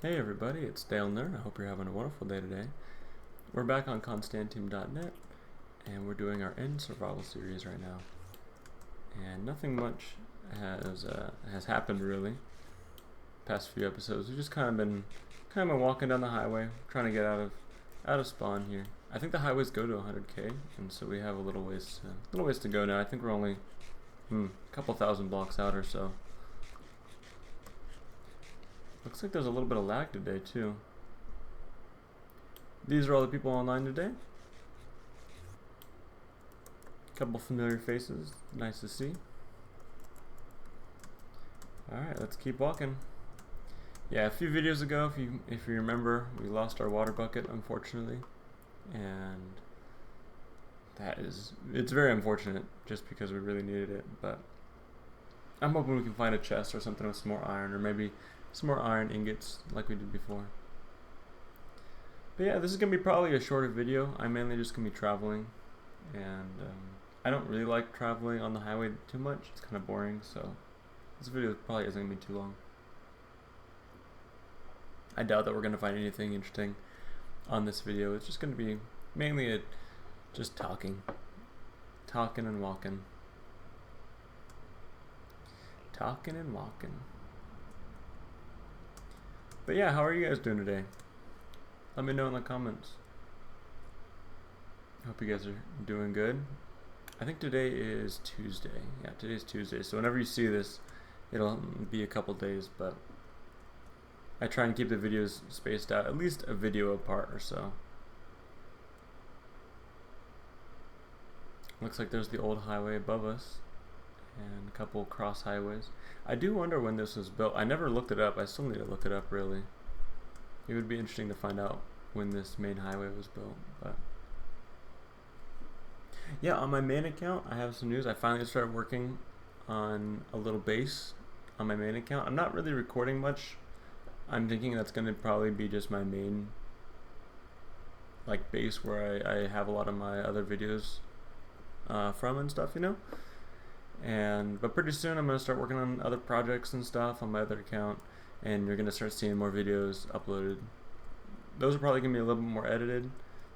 Hey everybody, it's Dale Ner. I hope you're having a wonderful day today. We're back on Constantiam.net, and we're doing our End Survival series right now. And nothing much has happened really. Past few episodes, we've just kind of been walking down the highway, trying to get out of spawn here. I think the highways go to 100k, and so we have a little ways to go now. I think we're only a couple thousand blocks out or so. Looks like there's a little bit of lag today too. These are all the people online today. Couple familiar faces, nice to see. Alright, let's keep walking. Yeah, a few videos ago, if you remember, we lost our water bucket, unfortunately. And it's very unfortunate, just because we really needed it, but I'm hoping we can find a chest or something with some more iron, or maybe some more iron ingots like we did before. But yeah, this is going to be probably a shorter video. I'm mainly just going to be traveling, and I don't really like traveling on the highway too much. It's kind of boring, so this video probably isn't going to be too long. I doubt that we're going to find anything interesting on this video. It's just going to be mainly just talking and walking. Talking and walking. But yeah, how are you guys doing today? Let me know in the comments. Hope you guys are doing good. I think today is Tuesday. Yeah, today's Tuesday. So whenever you see this, it'll be a couple days, but I try and keep the videos spaced out, at least a video apart or so. Looks like there's the old highway above us and a couple cross highways. I do wonder when this was built. I never looked it up. I still need to look it up, really. It would be interesting to find out when this main highway was built. But yeah, on my main account, I have some news. I finally started working on a little base on my main account. I'm not really recording much. I'm thinking that's going to probably be just my main base where I have a lot of my other videos from and stuff, you know. But pretty soon I'm going to start working on other projects and stuff on my other account, and you're going to start seeing more videos uploaded. Those are probably going to be a little bit more edited,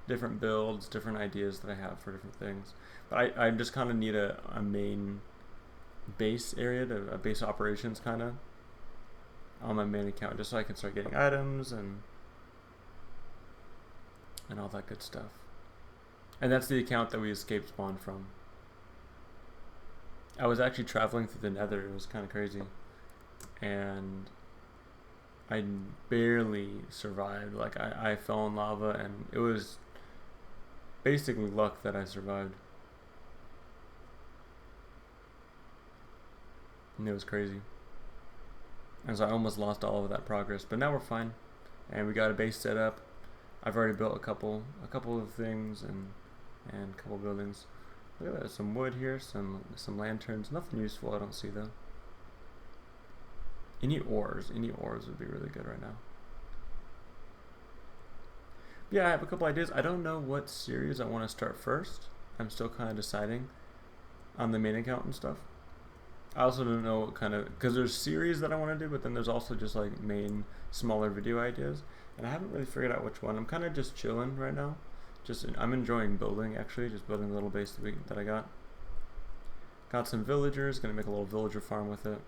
different builds, different ideas that I have for different things. But I just kind of need a main base area, a base operations kind of on my main account, just so I can start getting items and all that good stuff. And that's the account that we escaped spawn from. I was actually traveling through the nether. It was kind of crazy, and I barely survived. Like I fell in lava, and it was basically luck that I survived. And it was crazy. And so I almost lost all of that progress, but now we're fine, and we got a base set up. I've already built a couple of things and a couple buildings. Look at that, some wood here, some lanterns. Nothing useful I don't see though. Any ores would be really good right now. Yeah, I have a couple ideas. I don't know what series I want to start first. I'm still kind of deciding on the main account and stuff. I also don't know what kind of, because there's series that I want to do, but then there's also just like main smaller video ideas, and I haven't really figured out which one. I'm kind of just chilling right now. I'm enjoying building, actually, just building a little base that I got. Got some villagers, gonna make a little villager farm with it.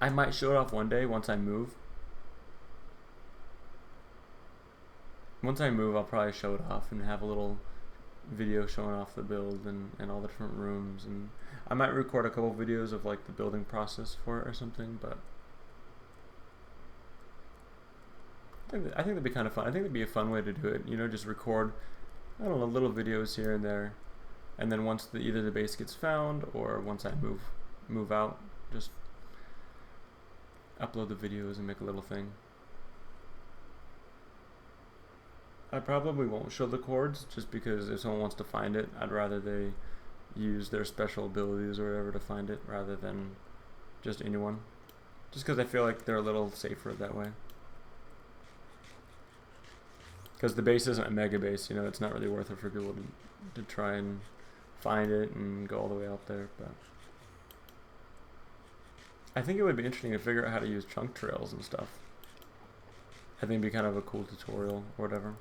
I might show it off one day once I move. Once I move, I'll probably show it off and have a little video showing off the build and all the different rooms. And I might record a couple videos of like the building process for it or something, but I think that'd be kind of fun. I think it'd be a fun way to do it. You know, just record, I don't know, little videos here and there, and then once either the base gets found or once I move out, just upload the videos and make a little thing. I probably won't show the chords just because if someone wants to find it, I'd rather they use their special abilities or whatever to find it rather than just anyone. Just because I feel like they're a little safer that way. Because the base isn't a mega base, you know, it's not really worth it for people to try and find it and go all the way out there. But I think it would be interesting to figure out how to use chunk trails and stuff. I think it'd be kind of a cool tutorial or whatever.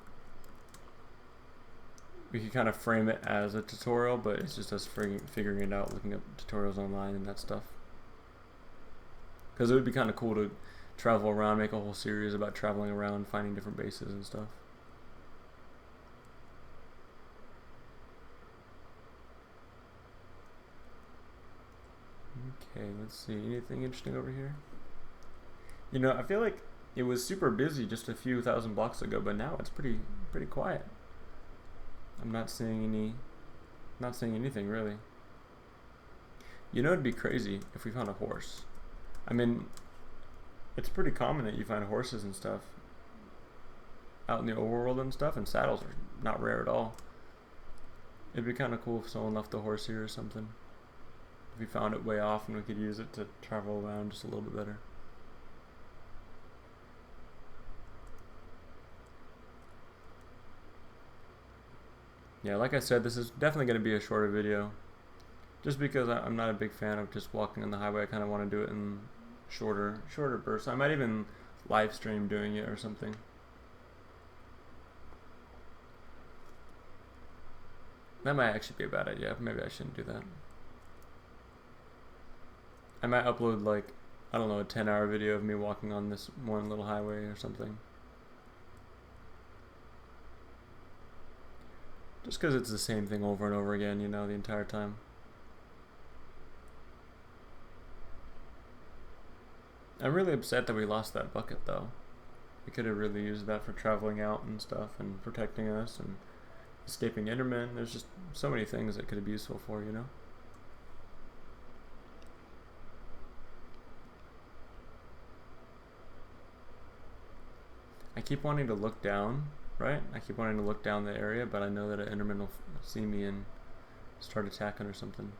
We could kind of frame it as a tutorial, but it's just us figuring it out, looking up tutorials online and that stuff. Because it would be kind of cool to travel around, make a whole series about traveling around, finding different bases and stuff. Okay, let's see. Anything interesting over here? You know, I feel like it was super busy just a few thousand blocks ago, but now it's pretty quiet. I'm not seeing anything really. You know, it'd be crazy if we found a horse. I mean, it's pretty common that you find horses and stuff out in the overworld and stuff, and saddles are not rare at all. It'd be kind of cool if someone left a horse here or something. If we found it way off and we could use it to travel around just a little bit better. Yeah, like I said, this is definitely going to be a shorter video. Just because I'm not a big fan of just walking on the highway. I kind of want to do it in shorter bursts. I might even live stream doing it or something. That might actually be a bad idea. Maybe I shouldn't do that. I might upload, like, I don't know, a 10-hour video of me walking on this one little highway or something. Just because it's the same thing over and over again, you know, the entire time. I'm really upset that we lost that bucket, though. We could have really used that for traveling out and stuff and protecting us and escaping Endermen. There's just so many things that could be useful for, you know? I keep wanting to look down, right? I keep wanting to look down the area, but I know that an Enderman will see me and start attacking or something.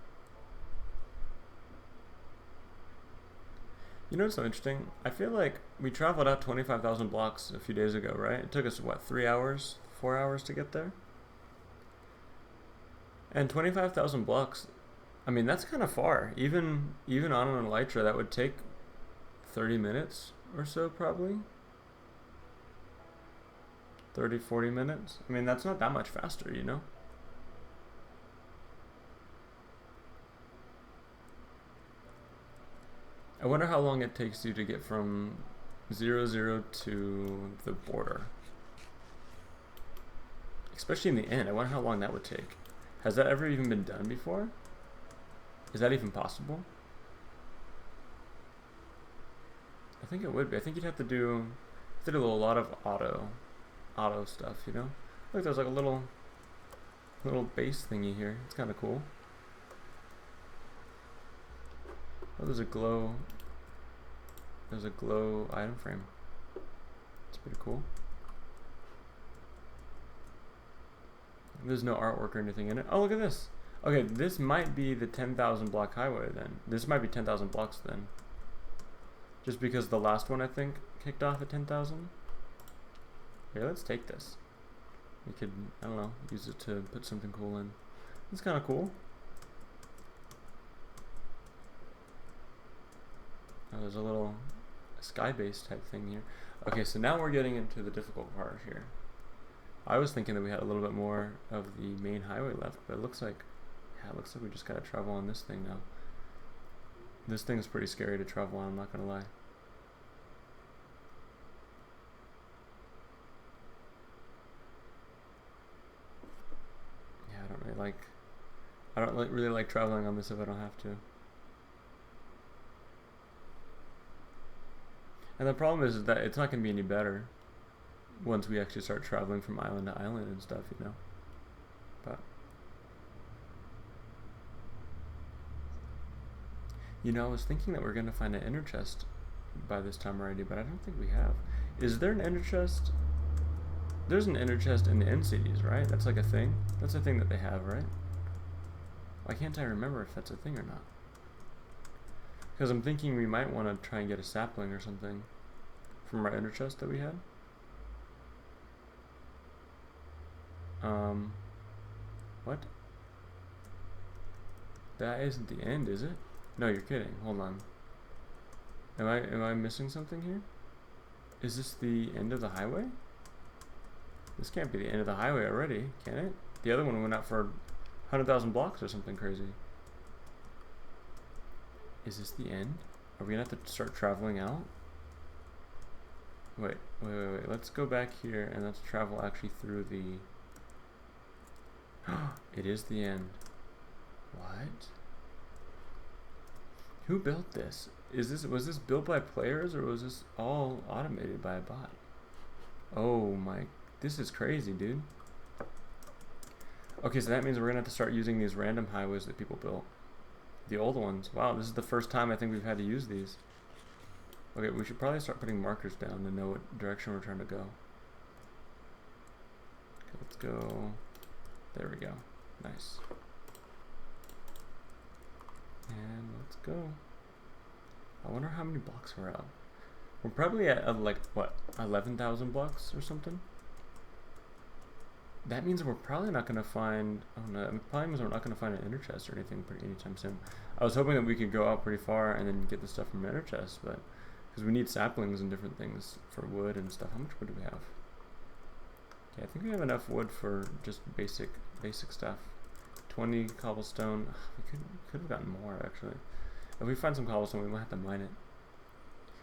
You know what's so interesting? I feel like we traveled out 25,000 blocks a few days ago, right? It took us, what, 3 hours, 4 hours to get there? And 25,000 blocks, I mean, that's kind of far. Even on an Elytra, that would take 30 minutes or so, probably. 30, 40 minutes. I mean, that's not that much faster, you know? I wonder how long it takes you to get from 0, to the border. Especially in the end, I wonder how long that would take. Has that ever even been done before? Is that even possible? I think it would be. I think you'd have to do a lot of auto stuff, you know? Look, there's like a little base thingy here. It's kind of cool. Oh, there's a glow item frame. It's pretty cool. There's no artwork or anything in it. Oh, look at this. Okay, this might be the 10,000 block highway then. This might be 10,000 blocks then. Just because the last one, I think, kicked off at 10,000. Here, let's take this. We could, I don't know, use it to put something cool in. It's kind of cool. Oh, there's a little sky base type thing here. Okay, so now we're getting into the difficult part here. I was thinking that we had a little bit more of the main highway left, but it looks like, yeah, it looks like we just gotta travel on this thing now. This thing's pretty scary to travel on, I'm not gonna lie. Yeah, I don't really like traveling on this if I don't have to. And the problem is that it's not going to be any better once we actually start traveling from island to island and stuff, you know. But, you know, I was thinking that we're going to find an ender chest by this time already, but I don't think we have. Is there an ender chest? There's an ender chest in the end cities, right? That's like a thing? That's a thing that they have, right? Why can't I remember if that's a thing or not? Because I'm thinking we might want to try and get a sapling or something from our ender chest that we had. What? That isn't the end, is it? No, you're kidding. Hold on. Am I missing something here? Is this the end of the highway? This can't be the end of the highway already, can it? The other one went out for 100,000 blocks or something crazy. Is this the end? Are we gonna have to start traveling out? Wait. Let's go back here and let's travel actually through the... It is the end. What? Who built this? Was this built by players or was this all automated by a bot? Oh my, this is crazy, dude. Okay, so that means we're gonna have to start using these random highways that people built. The old ones. Wow, this is the first time I think we've had to use these. Okay, we should probably start putting markers down to know what direction we're trying to go. Okay, let's go. There we go. Nice. And let's go. I wonder how many blocks we're at. We're probably at like, what, 11,000 blocks or something? That means we're probably not going to find, oh no, it probably means we're not going to find an ender chest or anything anytime soon. I was hoping that we could go out pretty far and then get the stuff from ender chests, but, because we need saplings and different things for wood and stuff. How much wood do we have? Okay, I think we have enough wood for just basic stuff. 20 cobblestone. We could have gotten more actually. If we find some cobblestone, we might have to mine it.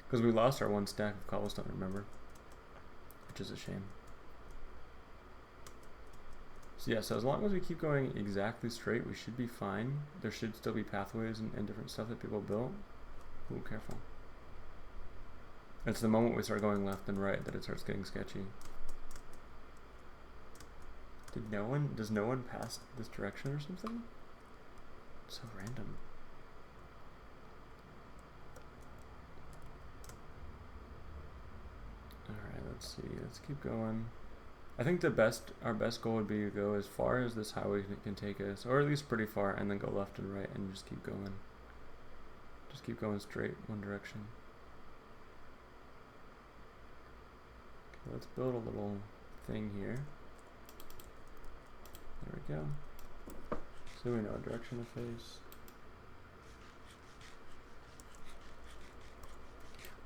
Because we lost our one stack of cobblestone, remember? Which is a shame. So yeah, so as long as we keep going exactly straight, we should be fine. There should still be pathways and different stuff that people built. Ooh, careful. It's the moment we start going left and right that it starts getting sketchy. Does no one pass this direction or something? It's so random. Alright, let's see. Let's keep going. I think our best goal would be to go as far as this highway can take us, or at least pretty far, and then go left and right and just keep going. Just keep going straight one direction. Okay, let's build a little thing here. There we go. So we know a direction to face.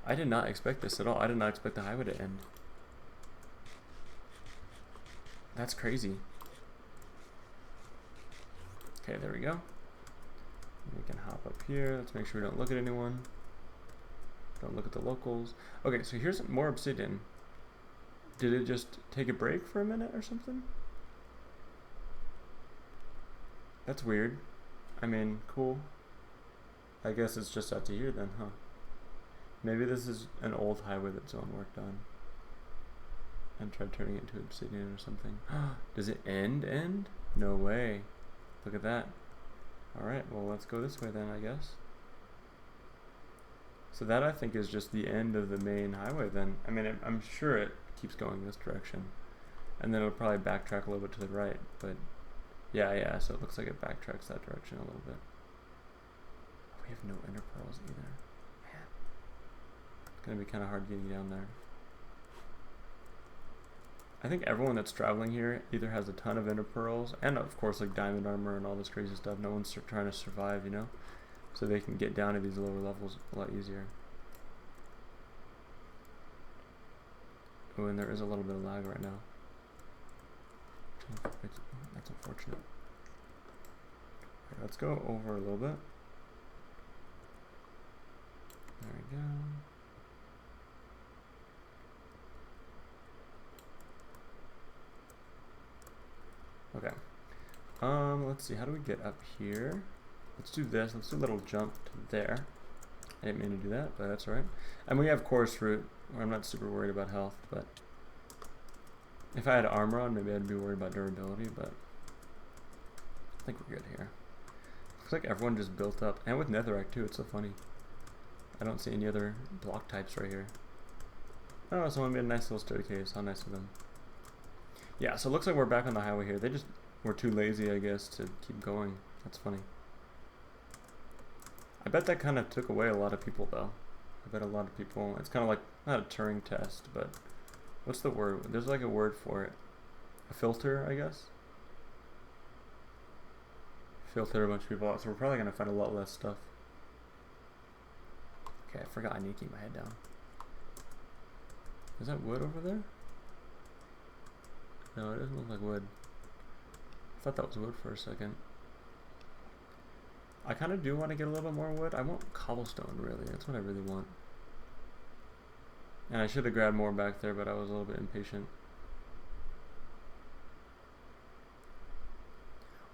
I did not expect this at all. I did not expect the highway to end. That's crazy. Okay, there we go. We can hop up here. Let's make sure we don't look at anyone. Don't look at the locals. Okay, so here's more obsidian. Did it just take a break for a minute or something? That's weird. I mean, cool. I guess it's just out to here then, huh? Maybe this is an old highway that someone worked on and tried turning it into obsidian or something. Does it end? No way. Look at that. Alright, well let's go this way then, I guess. So that I think is just the end of the main highway then. I mean, I'm sure it keeps going this direction. And then it'll probably backtrack a little bit to the right, but yeah, so it looks like it backtracks that direction a little bit. Oh, we have no ender pearls either. Man. It's gonna be kind of hard getting down there. I think everyone that's traveling here either has a ton of ender pearls and of course like diamond armor and all this crazy stuff. No one's trying to survive, you know? So they can get down to these lower levels a lot easier. Oh, and there is a little bit of lag right now. That's unfortunate. Okay, let's go over a little bit. There we go. Okay. Let's see, how do we get up here? Let's do this. Let's do a little jump to there. I didn't mean to do that, but that's alright. And we have coarse root, where I'm not super worried about health, but if I had armor on, maybe I'd be worried about durability, but I think we're good here. Looks like everyone just built up, and with netherrack too, it's so funny. I don't see any other block types right here. Oh, someone made a nice little staircase. How nice of them. Yeah, so it looks like we're back on the highway here. They just were too lazy, I guess, to keep going. That's funny. I bet that kind of took away a lot of people, though. I bet a lot of people, it's kind of like, not a Turing test, but what's the word? There's like a word for it. A filter, I guess? Filter a bunch of people out, so we're probably going to find a lot less stuff. Okay, I forgot I need to keep my head down. Is that wood over there? No, it doesn't look like wood. I thought that was wood for a second. I kind of do want to get a little bit more wood. I want cobblestone, really. That's what I really want. And I should have grabbed more back there, but I was a little bit impatient.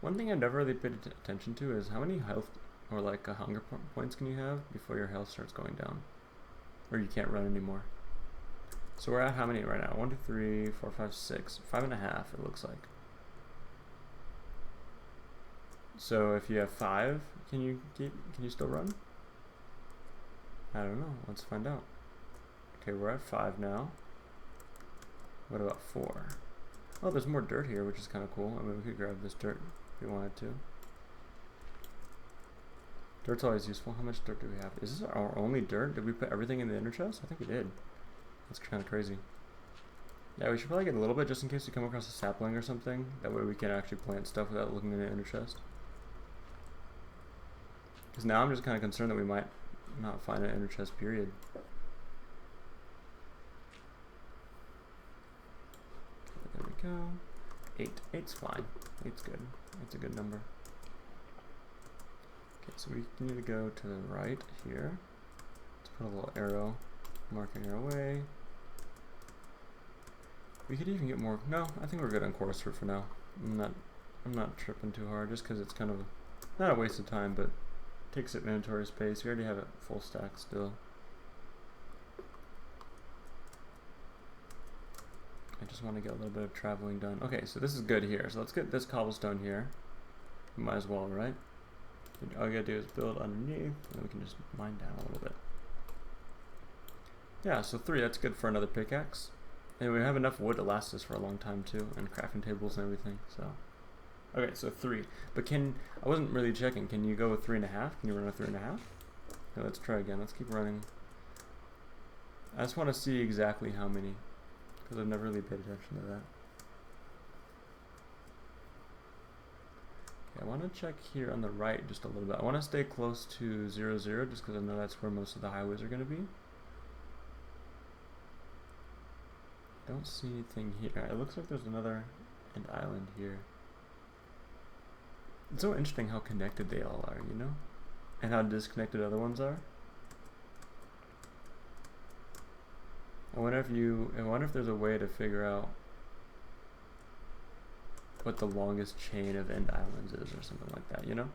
One thing I've never really paid attention to is how many health or like hunger points can you have before your health starts going down? Or you can't run anymore. So we're at how many right now? 1, 2, 3, 4, 5, 6. 5.5 it looks like. So if you have 5, can you still run? I don't know. Let's find out. Okay, we're at 5 now. What about 4? Oh, there's more dirt here, which is kind of cool. I mean, we could grab this dirt if we wanted to. Dirt's always useful. How much dirt do we have? Is this our only dirt? Did we put everything in the inner chest? I think we did. That's kind of crazy. Yeah, we should probably get a little bit just in case we come across a sapling or something. That way we can actually plant stuff without looking in the inner chest. Because now I'm just kind of concerned that we might not find an inner chest, period. There we go. 8. 8's fine. 8's good. 8's a good number. Okay, so we need to go to the right here. Let's put a little arrow marking our way. We could even get more. No, I think we're good on chorus fruit for now. I'm not tripping too hard just because it's kind of not a waste of time, but takes up inventory space. We already have it full stack still. I just want to get a little bit of traveling done. Okay, so this is good here. So let's get this cobblestone here. We might as well, right? All you gotta do is build underneath, and we can just mine down a little bit. Yeah, so 3, that's good for another pickaxe. And we have enough wood to last us for a long time too, and crafting tables and everything, so. Okay, so 3. But I wasn't really checking, can you go with 3.5? Can you run a 3.5? Okay, let's try again, let's keep running. I just want to see exactly how many, because I've never really paid attention to that. Okay, I want to check here on the right just a little bit. I want to stay close to 0, 0, just because I know that's where most of the highways are going to be. Don't see anything here. It looks like there's another end island here. It's so interesting how connected they all are, you know? And how disconnected other ones are. I wonder if there's a way to figure out what the longest chain of end islands is or something like that, you know?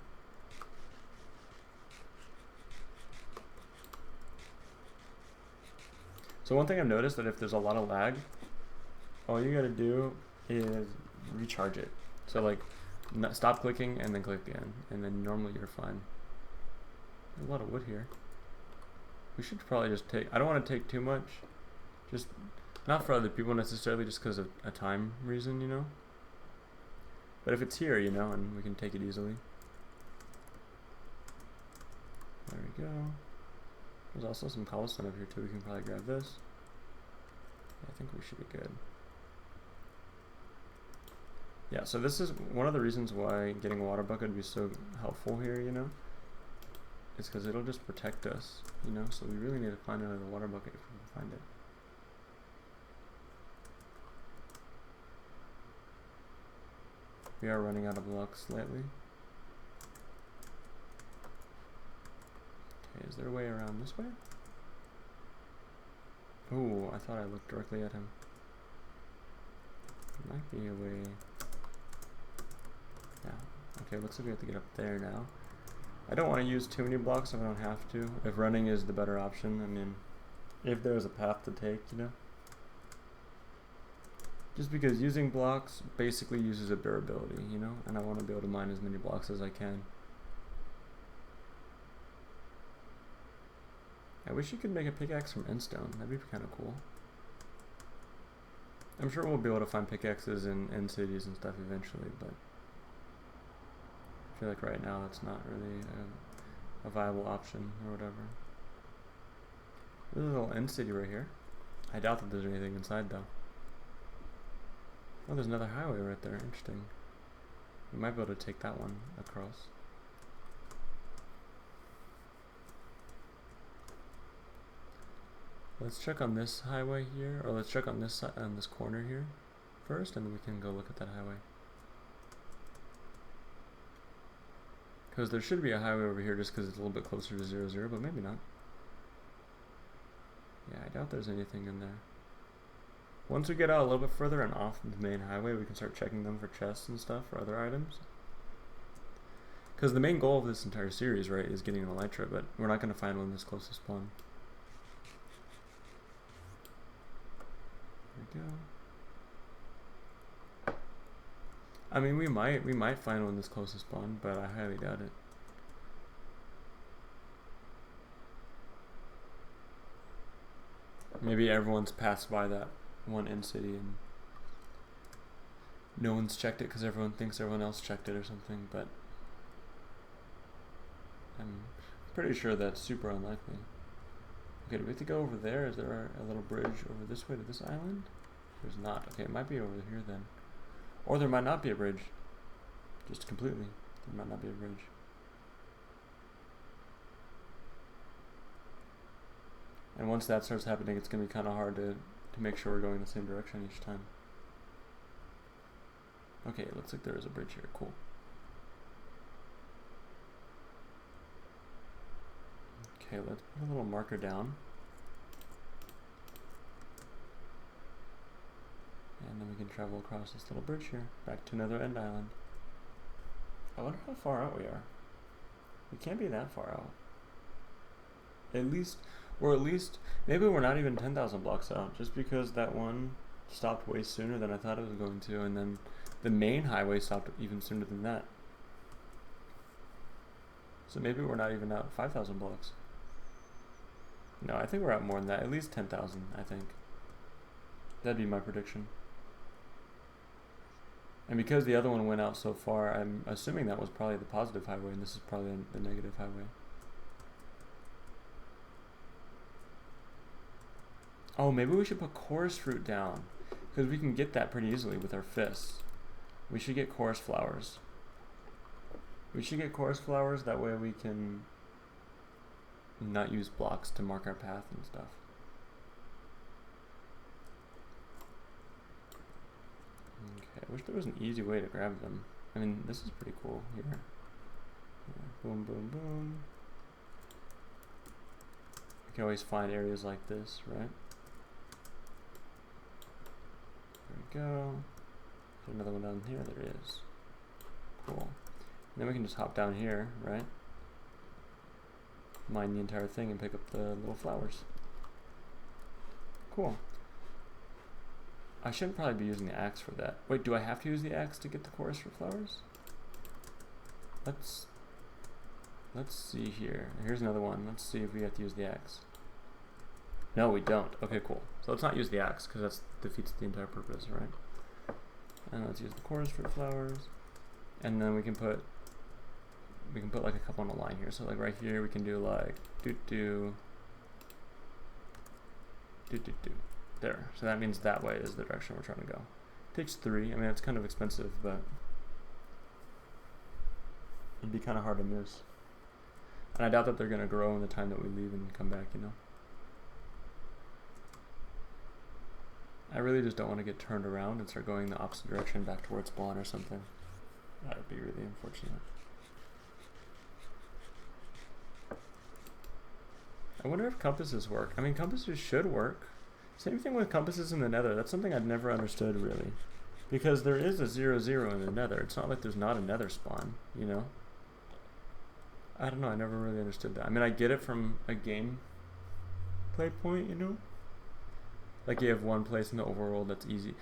So one thing I've noticed that if there's a lot of lag, all you gotta do is recharge it. So like, stop clicking and then click again, and then normally you're fine. There's a lot of wood here. We should probably just take, I don't want to take too much, just not for other people necessarily, just because of a time reason, you know? But if it's here, you know, and we can take it easily. There we go. There's also some cobblestone over here too, we can probably grab this. I think we should be good. Yeah, so this is one of the reasons why getting a water bucket would be so helpful here, you know? It's because it'll just protect us, you know? So we really need to find another water bucket if we can find it. We are running out of blocks slightly. Okay, is there a way around this way? Ooh, I thought I looked directly at him. There might be a way. Yeah. Okay, looks like we have to get up there now. I don't want to use too many blocks if I don't have to. If running is the better option, I mean, if there's a path to take, you know? Just because using blocks basically uses up durability, you know? And I want to be able to mine as many blocks as I can. I wish you could make a pickaxe from endstone. That'd be kind of cool. I'm sure we'll be able to find pickaxes in end cities and stuff eventually, but I feel like right now it's not really a viable option or whatever. There's a little end city right here. I doubt that there's anything inside though. Oh, there's another highway right there. Interesting. We might be able to take that one across. Let's check on this highway here, or let's check on this side, on this corner here first, and then we can go look at that highway. Because there should be a highway over here just because it's a little bit closer to 0, 0, but maybe not. Yeah, I doubt there's anything in there. Once we get out a little bit further and off the main highway, we can start checking them for chests and stuff, or other items. Because the main goal of this entire series, right, is getting an Elytra, but we're not going to find one this close to spawn. There we go. I mean, we might find one this close to spawn, but I highly doubt it. Maybe everyone's passed by that one in city and no one's checked it because everyone thinks everyone else checked it or something, but I'm pretty sure that's super unlikely. Okay, do we have to go over there? Is there a little bridge over this way to this island? There's not. Okay, it might be over here then. Or there might not be a bridge. Just completely. There might not be a bridge. And once that starts happening, it's going to be kind of hard to make sure we're going the same direction each time. Okay, it looks like there is a bridge here. Cool. Okay, let's put a little marker down. And then we can travel across this little bridge here, back to another end island. I wonder how far out we are. We can't be that far out. At least, maybe we're not even 10,000 blocks out, just because that one stopped way sooner than I thought it was going to, and then the main highway stopped even sooner than that. So maybe we're not even out 5,000 blocks. No, I think we're out more than that, at least 10,000, I think. That'd be my prediction. And because the other one went out so far, I'm assuming that was probably the positive highway, and this is probably the negative highway. Oh, maybe we should put chorus fruit down, because we can get that pretty easily with our fists. We should get chorus flowers. We should get chorus flowers, that way we can not use blocks to mark our path and stuff. Okay, I wish there was an easy way to grab them. I mean, this is pretty cool here. Yeah, boom, boom, boom. You can always find areas like this, right? There we go. There's another one down here. There is. Cool. And then we can just hop down here, right? Mine the entire thing and pick up the little flowers. Cool. I shouldn't probably be using the axe for that. Wait, do I have to use the axe to get the chorus for flowers? Let's see here. Here's another one. Let's see if we have to use the axe. No, we don't. Okay, cool. So let's not use the axe, because that defeats the entire purpose, right? And let's use the chorus for flowers. And then we can put like a couple on a line here. So like right here we can do like do. There. So that means that way is the direction we're trying to go. Takes 3. I mean, it's kind of expensive, but it'd be kind of hard to miss. And I doubt that they're going to grow in the time that we leave and come back, you know? I really just don't want to get turned around and start going the opposite direction back towards spawn or something. That would be really unfortunate. I wonder if compasses work. I mean, compasses should work. Same thing with compasses in the nether. That's something I've never understood, really. Because there is a 0, 0 in the nether. It's not like there's not a nether spawn, you know? I don't know, I never really understood that. I mean, I get it from a game play point, you know? Like, you have one place in the overworld that's easy.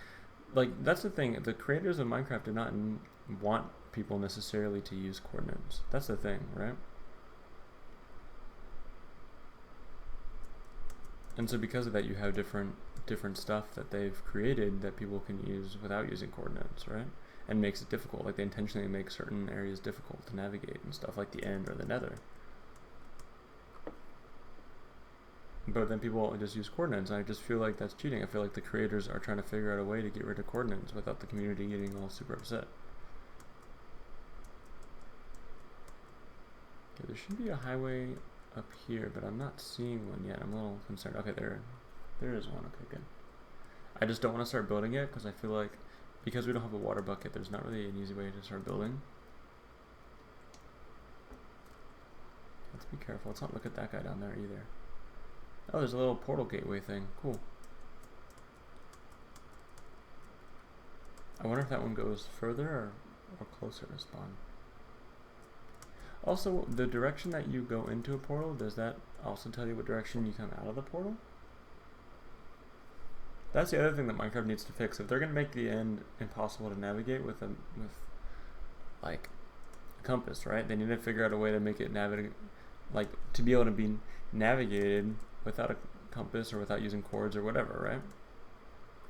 Like, that's the thing. The creators of Minecraft did not want people necessarily to use coordinates. That's the thing, right? And so because of that, you have different stuff that they've created that people can use without using coordinates, right? And makes it difficult. Like, they intentionally make certain areas difficult to navigate and stuff, like the end or the nether. But then people just use coordinates, and I just feel like that's cheating. I feel like the creators are trying to figure out a way to get rid of coordinates without the community getting all super upset. Okay, there should be a highway up here, but I'm not seeing one yet. I'm a little concerned. Okay, there There is one. Okay, good. I just don't want to start building it because I feel like because we don't have a water bucket, there's not really an easy way to start building. Let's be careful. Let's not look at that guy down there either. Oh, there's a little portal gateway thing. Cool. I wonder if that one goes further or closer to spawn. Also, the direction that you go into a portal, does that also tell you what direction you come out of the portal? That's the other thing that Minecraft needs to fix. If they're going to make the end impossible to navigate with like a compass, right? They need to figure out a way to make it like to be able to be navigated without a compass or without using cords or whatever, right?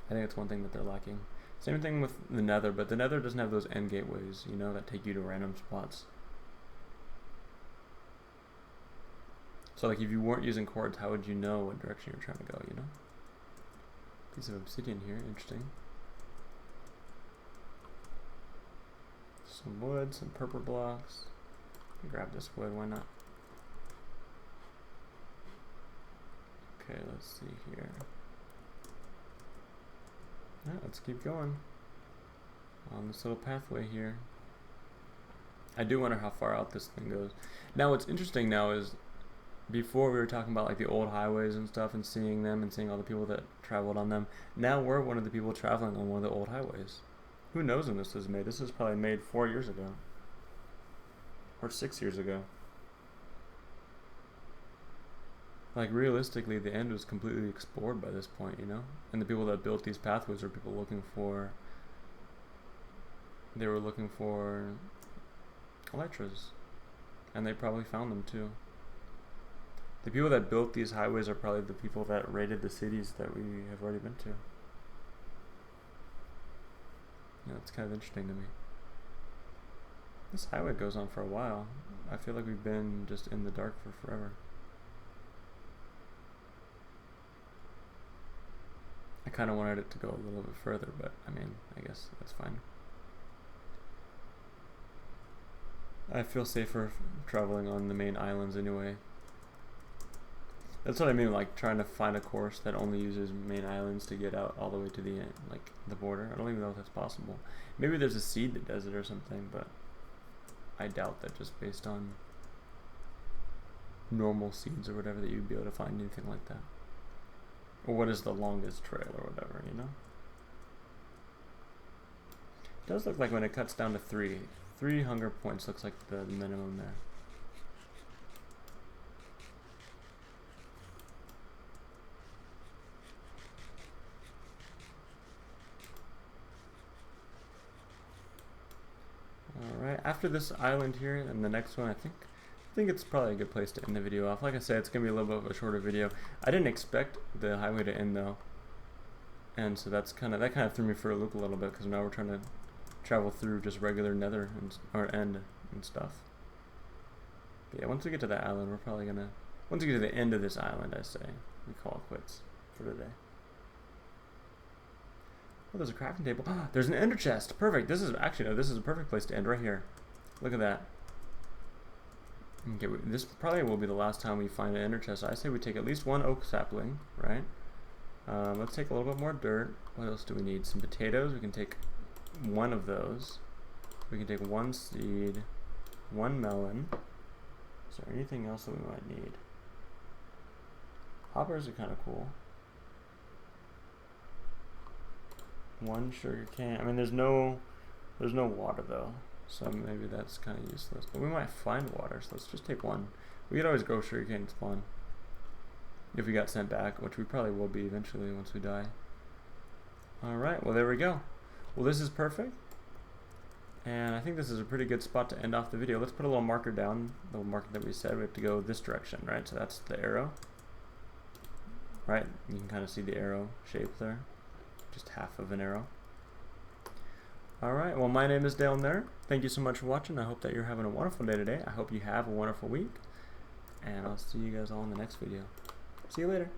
I think it's one thing that they're lacking. Same thing with the Nether, but the Nether doesn't have those end gateways, you know, that take you to random spots. So like if you weren't using cords, how would you know what direction you're trying to go, you know? Piece of obsidian here, interesting. Some wood, some purple blocks. Grab this wood, why not? Okay, let's see here. Yeah, let's keep going on this little pathway here. I do wonder how far out this thing goes. Now what's interesting now is before we were talking about like the old highways and stuff and seeing them and seeing all the people that traveled on them. Now we're one of the people traveling on one of the old highways. Who knows when this was made? This was probably made 4 years ago. Or 6 years ago. Like realistically, the end was completely explored by this point, you know? And the people that built these pathways were people looking for... They were looking for Elytras. And they probably found them too. The people that built these highways are probably the people that raided the cities that we have already been to. Yeah, it's kind of interesting to me. This highway goes on for a while. I feel like we've been just in the dark for forever. I kind of wanted it to go a little bit further, but I mean, I guess that's fine. I feel safer traveling on the main islands anyway. That's what I mean, like trying to find a course that only uses main islands to get out all the way to the end, like the border. I don't even know if that's possible. Maybe there's a seed that does it or something, but I doubt that just based on normal seeds or whatever that you'd be able to find anything like that. Or what is the longest trail or whatever, you know? It does look like when it cuts down to 3 hunger points looks like the minimum there. Alright, after this island here and the next one, I think it's probably a good place to end the video off. Like I said, it's going to be a little bit of a shorter video. I didn't expect the highway to end though. And so that kind of threw me for a loop a little bit because now we're trying to travel through just regular nether or end and stuff. But yeah, once we get to that island, we're probably going to... Once we get to the end of this island, I say, we call it quits for today. Oh, there's a crafting table. There's an ender chest. Perfect. This is actually, no, this is a perfect place to end right here. Look at that. Okay, this probably will be the last time we find an ender chest. I say we take at least 1 oak sapling, right? Let's take a little bit more dirt. What else do we need? Some potatoes. We can take 1 of those. We can take 1 seed, 1 melon. Is there anything else that we might need? Hoppers are kind of cool. 1 sugar cane. I mean, there's no water though, so maybe that's kind of useless. But we might find water, so let's just take 1. We could always grow sugar cane spawn if we got sent back, which we probably will be eventually once we die. All right, well there we go. Well, this is perfect, and I think this is a pretty good spot to end off the video. Let's put a little marker down, the little marker that we said we have to go this direction, right? So that's the arrow, right? You can kind of see the arrow shape there. Just half of an arrow. Alright, well my name is Dale Ner. Thank you so much for watching. I hope that you're having a wonderful day today. I hope you have a wonderful week. And I'll see you guys all in the next video. See you later.